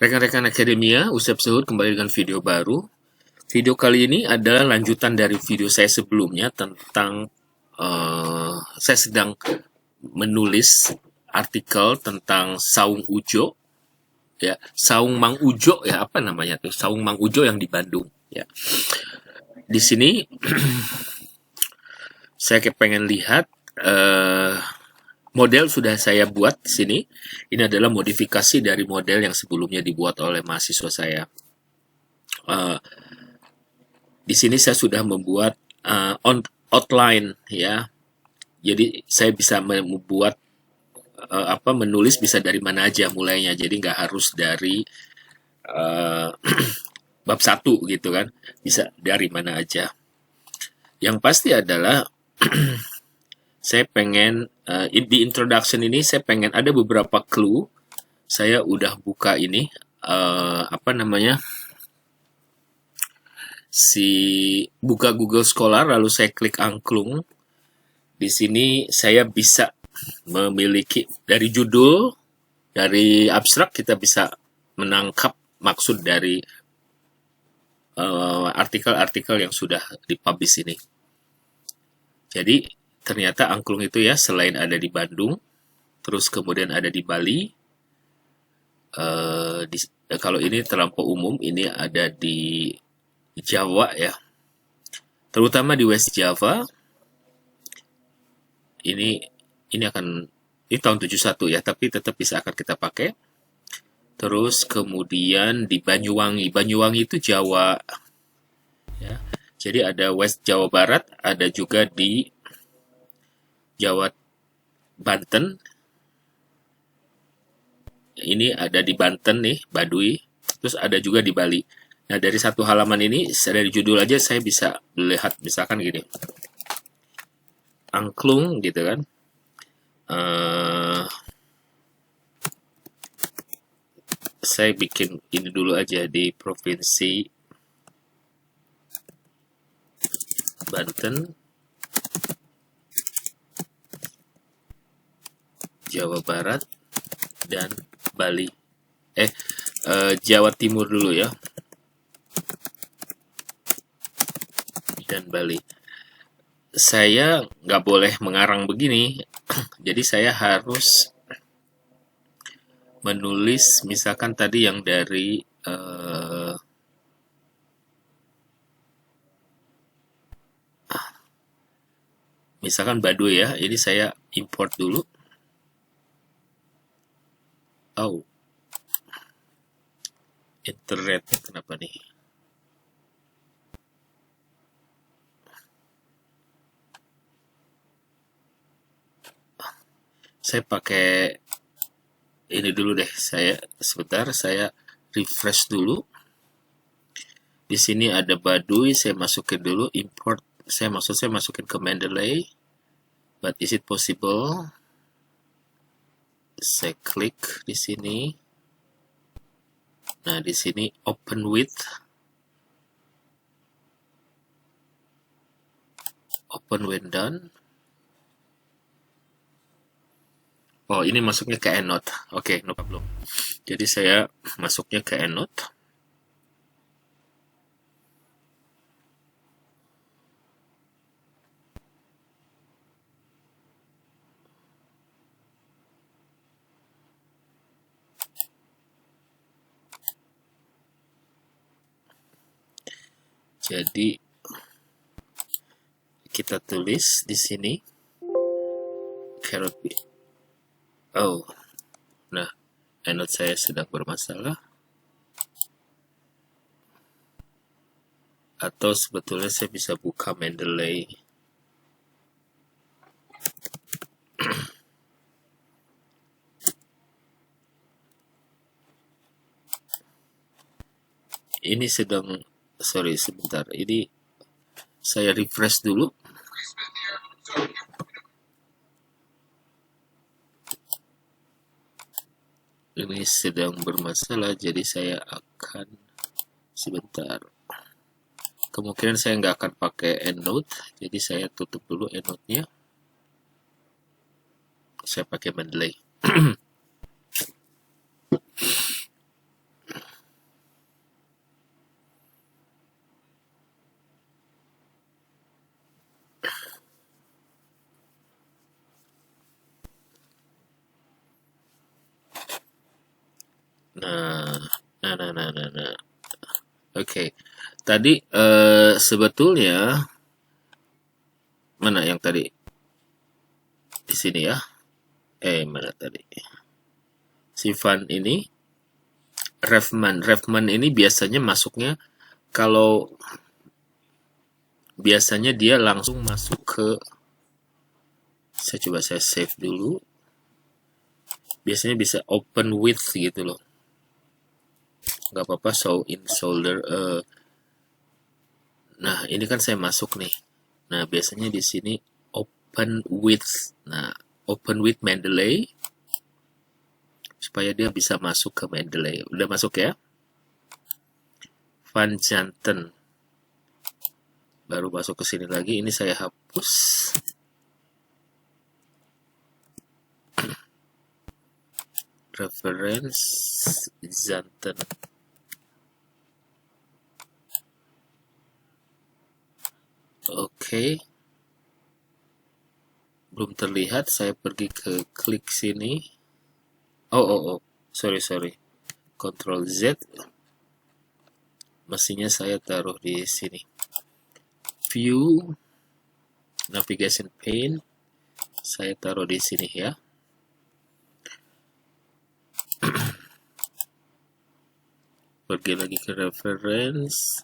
Rekan-rekan Akademia, Usep Sehut kembali dengan video baru. Video kali ini adalah lanjutan dari video saya sebelumnya tentang saya sedang menulis artikel tentang Saung Ujo, ya, Saung Mang Ujo, ya, apa namanya tuh, Saung Mang Ujo yang di Bandung, ya. Di sini saya pengen lihat model sudah saya buat di sini. Ini adalah modifikasi dari model yang sebelumnya dibuat oleh mahasiswa saya. Di sini saya sudah membuat outline, ya. Jadi saya bisa membuat menulis bisa dari mana aja mulainya. Jadi nggak harus dari bab 1 gitu kan. Bisa dari mana aja. Yang pasti adalah saya pengen di introduction ini saya pengen ada beberapa clue. Saya udah buka ini buka Google Scholar, lalu saya klik angklung. Di sini saya bisa memiliki dari judul, dari abstrak kita bisa menangkap maksud dari artikel-artikel yang sudah dipublish ini. Jadi ternyata angklung itu ya selain ada di Bandung, terus kemudian ada di Bali. Kalau ini terlampau umum, ini ada di Jawa ya, terutama di West Java. Ini tahun 71 ya, tapi tetap bisa akan kita pakai. Terus kemudian di Banyuwangi. Banyuwangi itu Jawa ya. Jadi ada West Jawa Barat, ada juga di Jawa Banten. Ini ada di Banten nih, Baduy. Terus ada juga di Bali. Nah, dari satu halaman ini, dari judul aja saya bisa lihat, misalkan gini. Angklung gitu kan. Saya bikin ini dulu aja di provinsi Banten, Jawa Barat, dan Bali. Jawa Timur dulu ya. Dan Bali. Saya nggak boleh mengarang begini, jadi saya harus menulis misalkan tadi yang dari misalkan Baduy ya, ini saya import dulu. Oh, internetnya kenapa nih? Saya pakai ini dulu deh. Saya refresh dulu. Di sini ada Baduy, saya masukin dulu import. Saya masukin ke Mendeley. But is it possible? Saya klik di sini. Nah, di sini open with. Open when done. Oh, ini masuknya ke EndNote. Oke, no problem. Jadi saya masuknya ke EndNote. Jadi kita tulis di sini carrot. Oh, nah, EndNote saya sedang bermasalah. Atau sebetulnya saya bisa buka Mendeley. Ini sorry sebentar, ini saya refresh dulu. Ini sedang bermasalah, jadi saya akan sebentar. Kemungkinan saya nggak akan pakai EndNote, jadi saya tutup dulu EndNote-nya. Saya pakai Mendeley. Nah, nah. Oke. Tadi sebetulnya mana yang tadi di sini ya? Mana tadi? Si Van ini Refman ini biasanya masuknya kalau biasanya dia langsung masuk ke saya save dulu. Biasanya bisa open with gitu loh. Nggak apa-apa show in solder. Nah, ini kan saya masuk nih. Nah, biasanya di sini open with. Nah, open with Mendeley supaya dia bisa masuk ke Mendeley. Udah masuk ya? Van Janten. Baru masuk ke sini lagi. Ini saya hapus. Reference Janten. Oke. Belum terlihat. Saya pergi ke klik sini. Oh. Sorry. Ctrl Z. Mestinya saya taruh di sini. View. Navigation pane. Saya taruh di sini ya. Pergi lagi ke reference.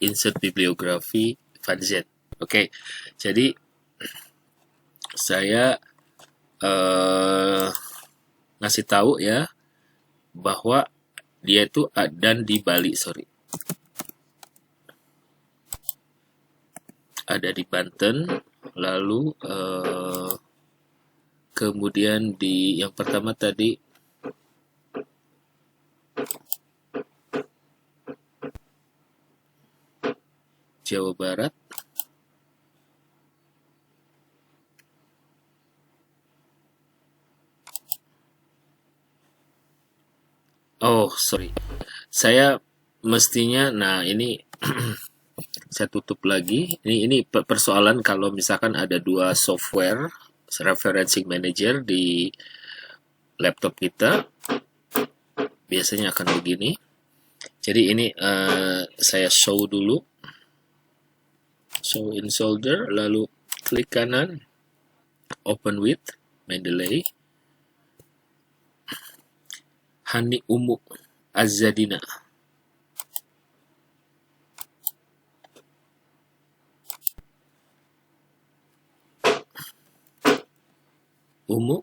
Insert bibliografi Van Z. Oke. Jadi saya ngasih tahu ya bahwa dia itu dan di Bali, ada di Banten, lalu kemudian di yang pertama tadi Jawa Barat, saya mestinya, nah ini saya tutup lagi. Ini persoalan kalau misalkan ada dua software referencing manager di laptop kita, biasanya akan begini. Jadi ini saya show dulu, show in solder, lalu klik kanan, open with Mendeley, Hani Umu Azadina. Umu.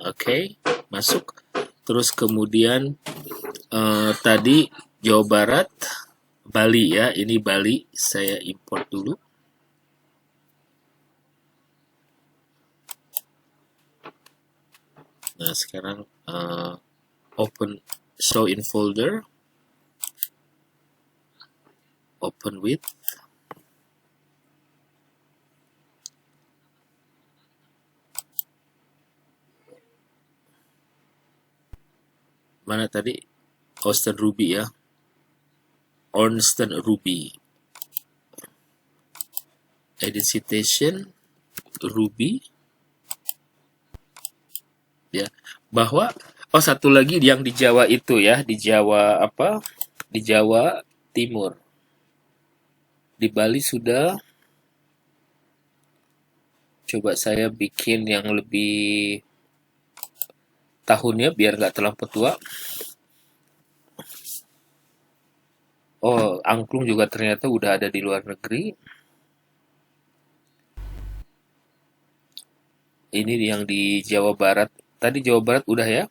Oke, masuk. Terus kemudian tadi Jawa Barat, Bali ya. Ini Bali, saya import dulu. Nah, sekarang open show in folder, open with, mana tadi? Ornstein Ruby ya. Ornstein Ruby. Edit citation Ruby. Ya, bahwa satu lagi yang di Jawa itu ya, di Jawa apa? Di Jawa Timur. Di Bali sudah. Coba saya bikin yang lebih tahunnya biar nggak terlalu tua. Oh, angklung juga ternyata udah ada di luar negeri. Ini yang di Jawa Barat. Tadi Jawa Barat udah ya.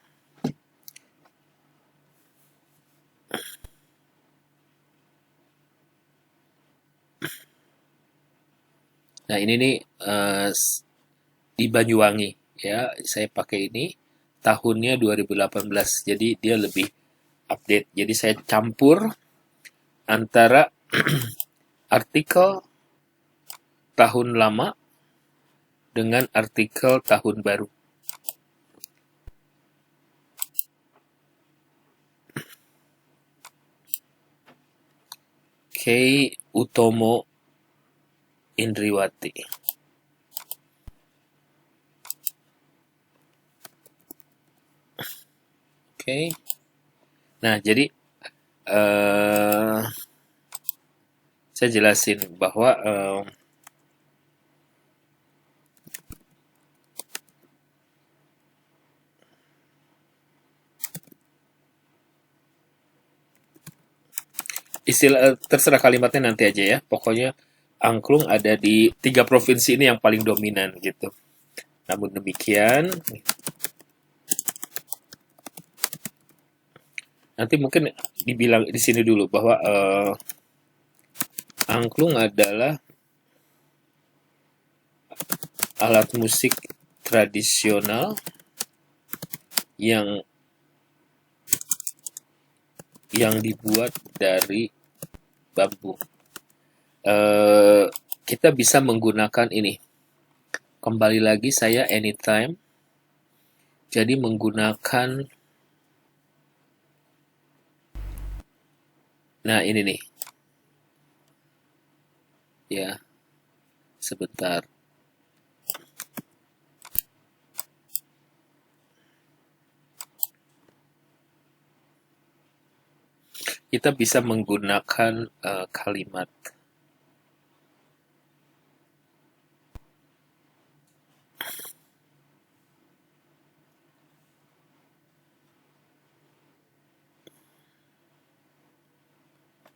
Nah, ini nih di Banyuwangi ya. Saya pakai ini tahunnya 2018. Jadi dia lebih update. Jadi saya campur antara artikel tahun lama dengan artikel tahun baru. K. Utomo Indriwati. Oke. Nah, jadi saya jelasin bahwa istilah terserah kalimatnya nanti aja ya. Pokoknya angklung ada di 3 provinsi ini yang paling dominan gitu. Namun demikian, nanti mungkin dibilang di sini dulu bahwa angklung adalah alat musik tradisional yang dibuat dari bambu. Kita bisa menggunakan ini. Kembali lagi saya anytime. Jadi menggunakan, nah ini nih. Ya, sebentar. Kita bisa menggunakan kalimat.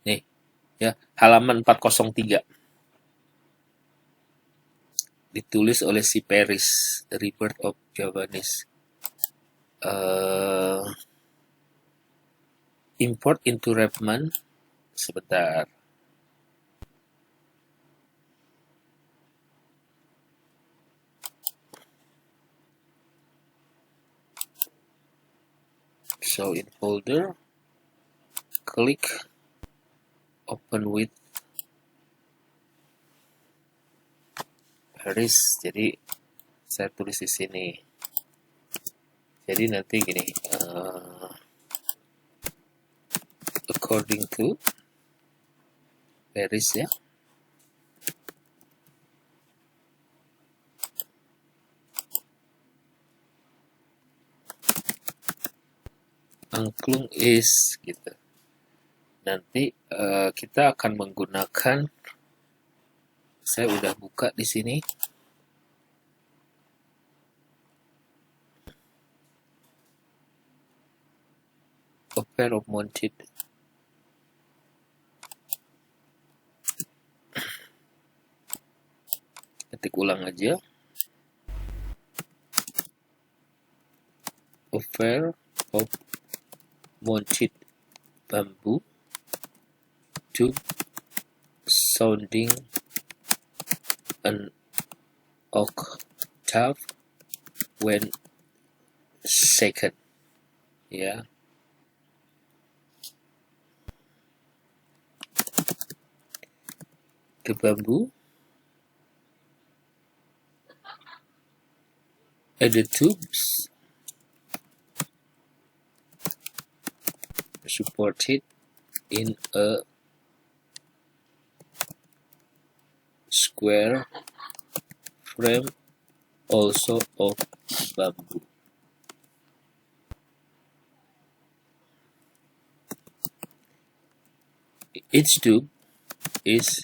Nih, ya, halaman 403. Ditulis oleh si Paris, Rebirth of Javanese. Import into Rapman. Sebentar. So in folder, click open with Paris. Jadi saya tulis di sini. Jadi nanti gini, according to Paris ya. Angklung is gitu. Nanti kita akan menggunakan, saya udah buka di sini. A pair of mounted. Ketik ulang aja. A pair of mounted bamboo tube sounding an octave when shaken. Ya. The bamboo and the tubes supported in a square frame also of bamboo. Each tube is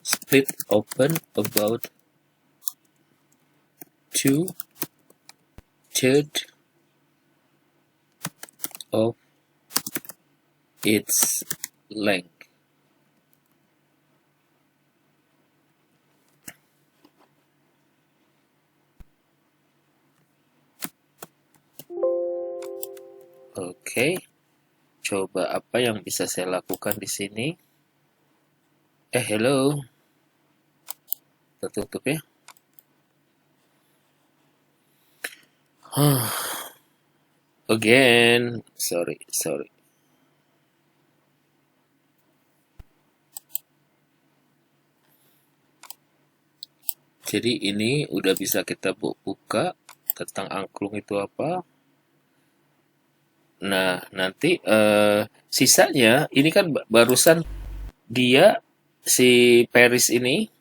split open about 2/3 of its length. Oke, coba apa yang bisa saya lakukan di sini? Hello, tertutup ya. Again, sorry. Jadi ini udah bisa kita buka tentang angklung itu apa. Nah, nanti sisanya ini kan barusan dia si Paris ini,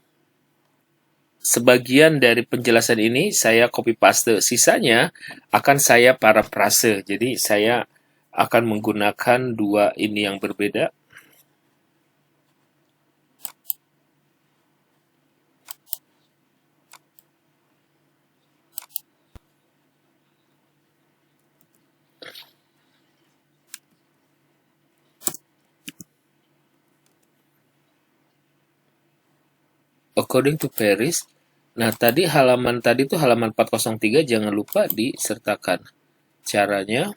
sebagian dari penjelasan ini saya copy paste, sisanya akan saya parafrase. Jadi saya akan menggunakan dua ini yang berbeda. According to Paris. Nah, tadi itu halaman 403, jangan lupa disertakan. Caranya,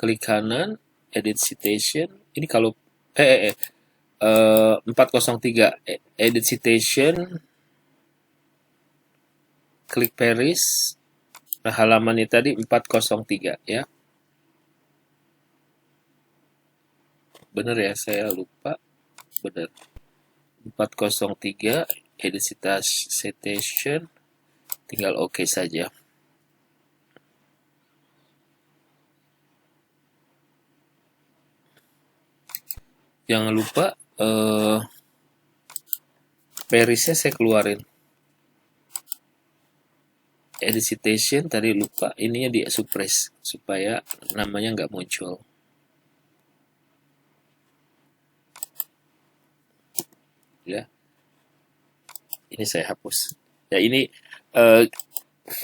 klik kanan, edit citation. Ini kalau 403 edit citation, klik Paris. Nah, halamannya tadi 403 ya. Bener ya, saya lupa. Bener. 403 edit citation, tinggal oke saja. Jangan lupa Parisnya saya keluarin. Edit citation tadi lupa, ininya di suppress supaya namanya nggak muncul. Ya, ini saya hapus. Ya, ini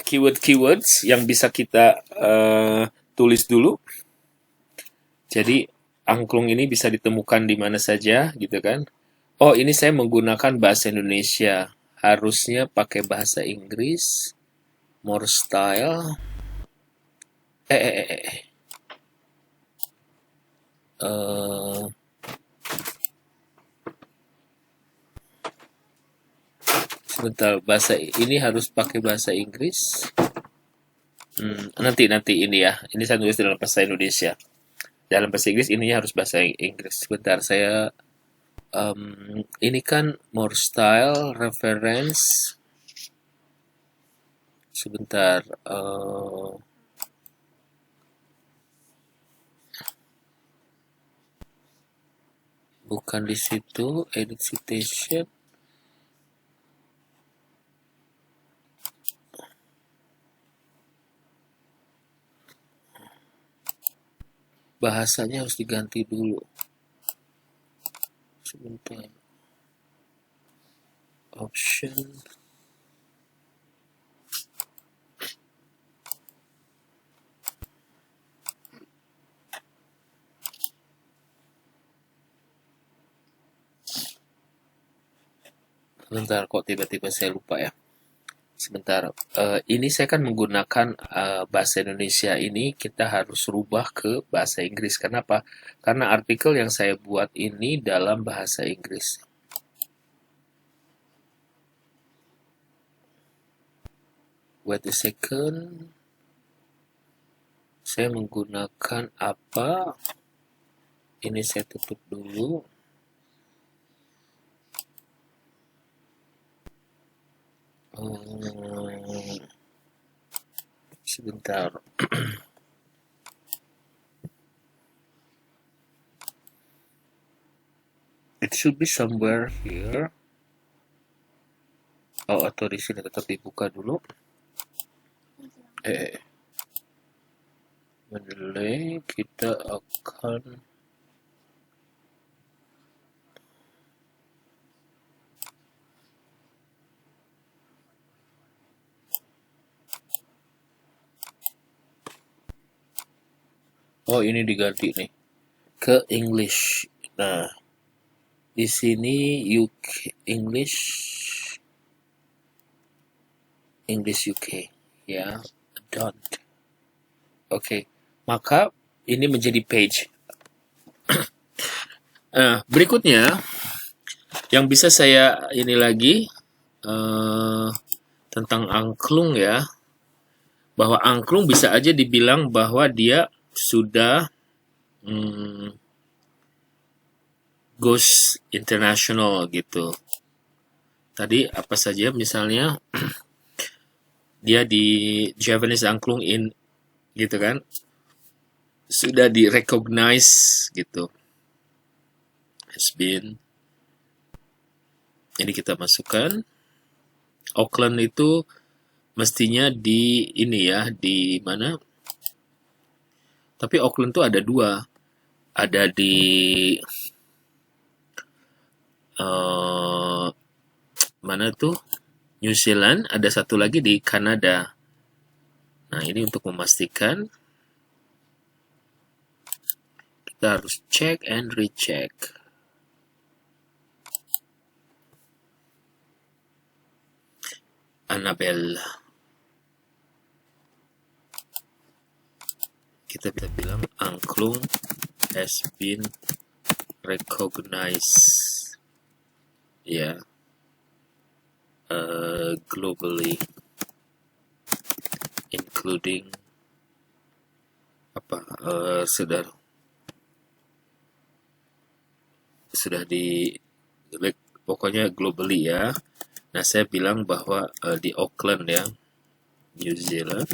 keyword-keywords yang bisa kita tulis dulu. Jadi angklung ini bisa ditemukan di mana saja, gitu kan? Oh, ini saya menggunakan bahasa Indonesia. Harusnya pakai bahasa Inggris. More style. Sebentar, bahasa ini harus pakai bahasa Inggris. Nanti ini ya. Ini saya tulis dalam bahasa Indonesia. Dalam bahasa Inggris ini harus bahasa Inggris. Sebentar, saya ini kan more style reference. Sebentar, bukan di situ, edit citation. Bahasanya harus diganti dulu. Sebentar. Option. Sebentar, kok tiba-tiba saya lupa ya. Sebentar, ini saya kan menggunakan bahasa Indonesia ini, kita harus rubah ke bahasa Inggris. Kenapa? Karena artikel yang saya buat ini dalam bahasa Inggris. Wait a second. Saya menggunakan apa? Ini saya tutup dulu. Sebentar. It should be somewhere here. Oh, atau di sini tetap dibuka dulu. Mendelay, kita akan ini diganti nih ke English. Nah, di sini UK English UK ya, don't. Oke, maka ini menjadi page. Berikutnya yang bisa saya ini lagi tentang angklung ya, bahwa angklung bisa aja dibilang bahwa dia sudah goes international gitu. Tadi apa saja misalnya dia di Japanese angklung in gitu kan, sudah di recognize gitu, has been. Ini kita masukkan. Auckland itu mestinya di ini ya, di mana? Tapi Auckland tuh ada dua. Ada di eh, mana tuh? New Zealand, ada satu lagi di Kanada. Nah, ini untuk memastikan kita harus cek and recheck. Annabelle. Kita bisa bilang angklung has been recognized, ya, globally, including apa, sudah di pokoknya globally ya. Nah, saya bilang bahwa di Auckland ya, New Zealand.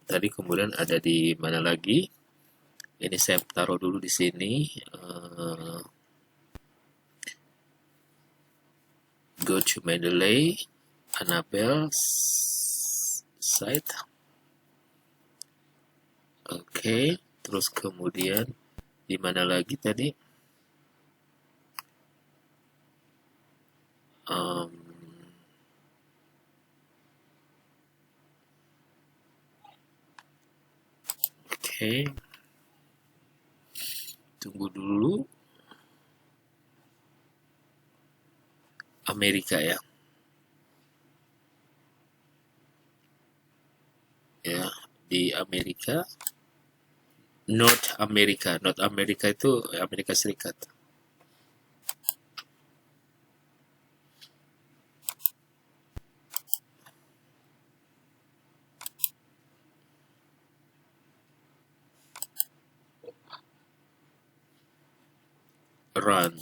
Tadi kemudian ada di mana lagi? Ini saya taruh dulu di sini. Go to Mandalay, Annabelle site. Oke, terus kemudian di mana lagi tadi? Oke, tunggu dulu. Amerika ya. Ya, di Amerika. North America itu Amerika Serikat. Run.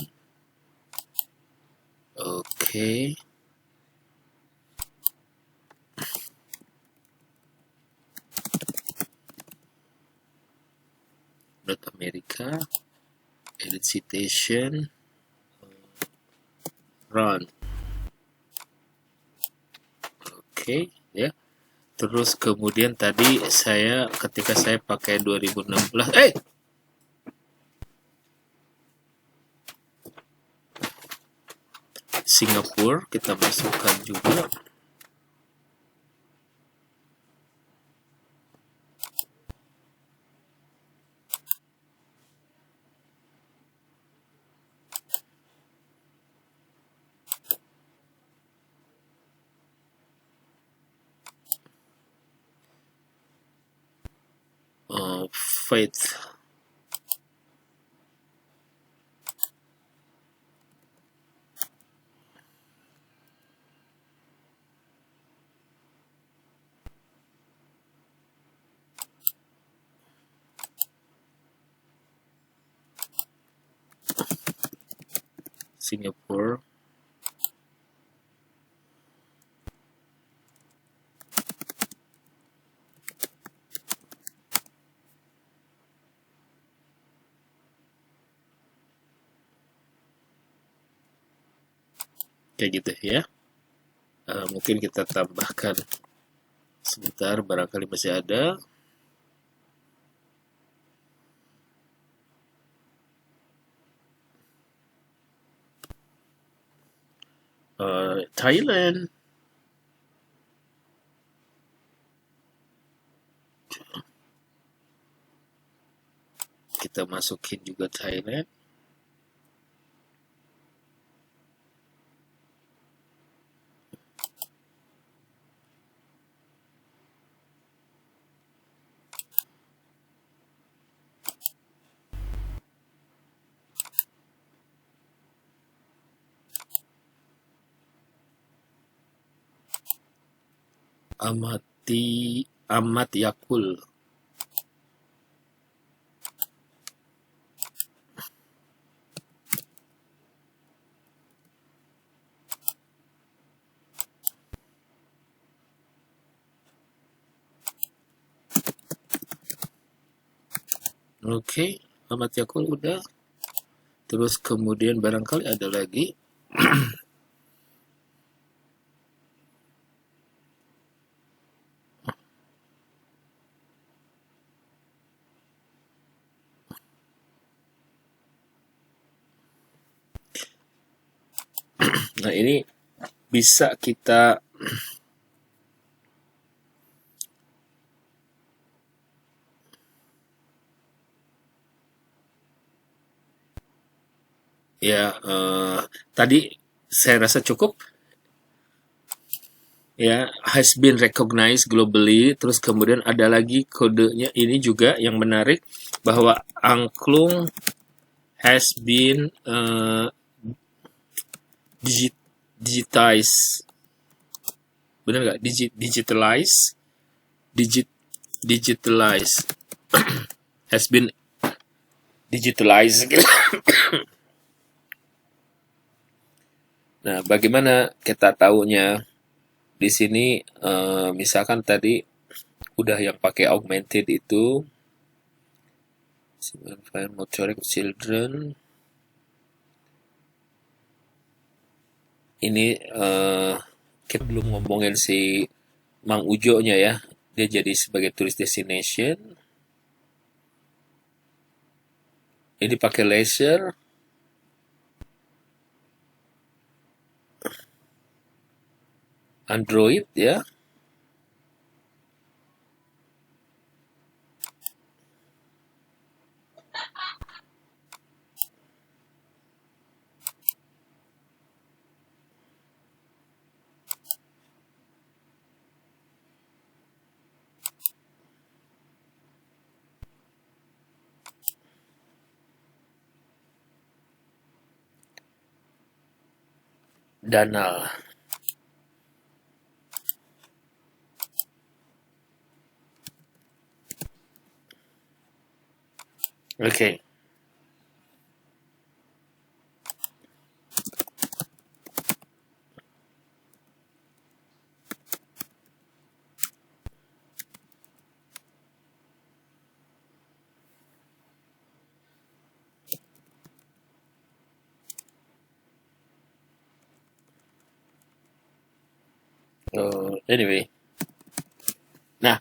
Oke. North America. Edit citation. Run. Oke, ya. Terus kemudian tadi ketika saya pakai 2016, Singapura kita masukkan juga. Faith. Singapura. Kayak gitu ya. Mungkin kita tambahkan sebentar, barangkali masih ada. Thailand. Kita masukin juga Thailand. Amat Yakul. Oke, Amat Yakul udah. Terus kemudian barangkali ada lagi. Nah, ini bisa kita ya, tadi saya rasa cukup ya, has been recognized globally. Terus kemudian ada lagi kodenya ini juga yang menarik, bahwa angklung has been digitized, benar nggak? Digitalized, digitalized, has been digitalized. Nah, bagaimana kita tahunya? Di sini misalkan tadi udah yang pakai augmented itu, fine motoric children, ini kita belum ngomongin si Mang Ujo-nya ya, dia jadi sebagai tourist destination. Ini pakai laser, Android ya. Danal. Oke. Anyway. Nah,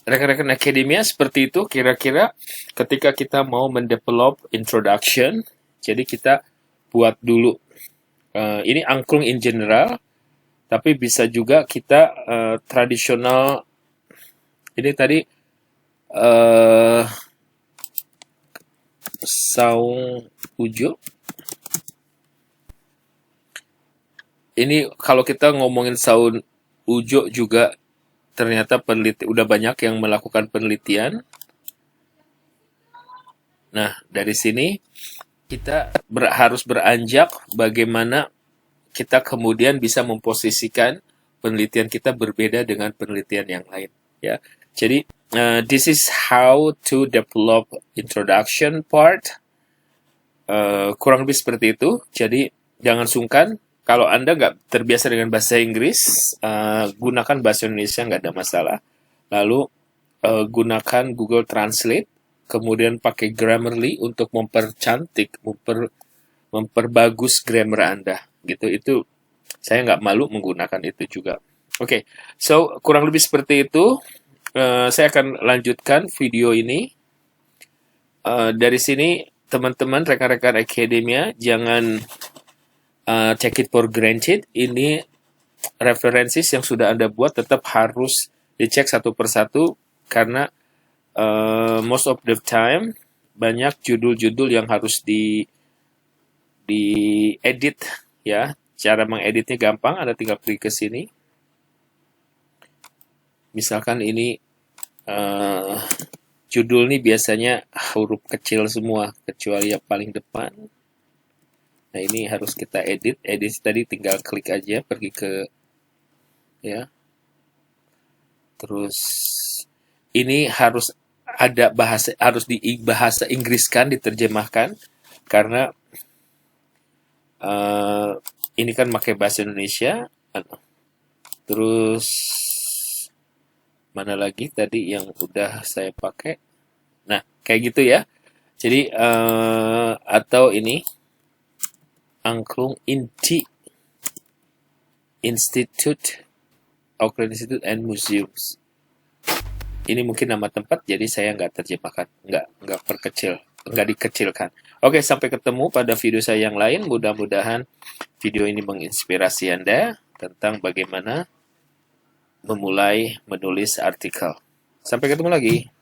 rekan-rekan akademia seperti itu kira-kira ketika kita mau mendevelop introduction, jadi kita buat dulu ini angklung in general, tapi bisa juga kita tradisional. Ini tadi saung ujo. Ini kalau kita ngomongin saung ujo juga ternyata udah banyak yang melakukan penelitian. Nah, dari sini kita harus beranjak bagaimana kita kemudian bisa memposisikan penelitian kita berbeda dengan penelitian yang lain ya. Jadi this is how to develop introduction part. Kurang lebih seperti itu. Jadi jangan sungkan. Kalau Anda nggak terbiasa dengan bahasa Inggris, gunakan bahasa Indonesia, nggak ada masalah. Lalu gunakan Google Translate, kemudian pakai Grammarly untuk mempercantik, memperbagus grammar Anda. Gitu. Itu saya nggak malu menggunakan itu juga. Oke, so kurang lebih seperti itu. Saya akan lanjutkan video ini. Dari sini, teman-teman, rekan-rekan akademia, jangan take it for granted. Ini referensi yang sudah Anda buat tetap harus dicek satu persatu, karena most of the time banyak judul-judul yang harus diedit ya. Cara mengeditnya gampang, Anda tinggal klik ke sini. Misalkan ini judul nih biasanya huruf kecil semua kecuali yang paling depan. Nah, ini harus kita edit. Edit tadi tinggal klik aja, pergi ke ya. Terus ini harus ada bahasa, harus di bahasa Inggriskan, diterjemahkan, karena ini kan pakai bahasa Indonesia. Terus mana lagi tadi yang udah saya pakai? Nah, kayak gitu ya. Jadi atau ini angklung Inti Institute, Auckland Institute and Museums. Ini mungkin nama tempat, jadi saya nggak terjemahkan, nggak perkecil nggak dikecilkan. Oke, sampai ketemu pada video saya yang lain. Mudah-mudahan video ini menginspirasi Anda tentang bagaimana memulai menulis artikel. Sampai ketemu lagi.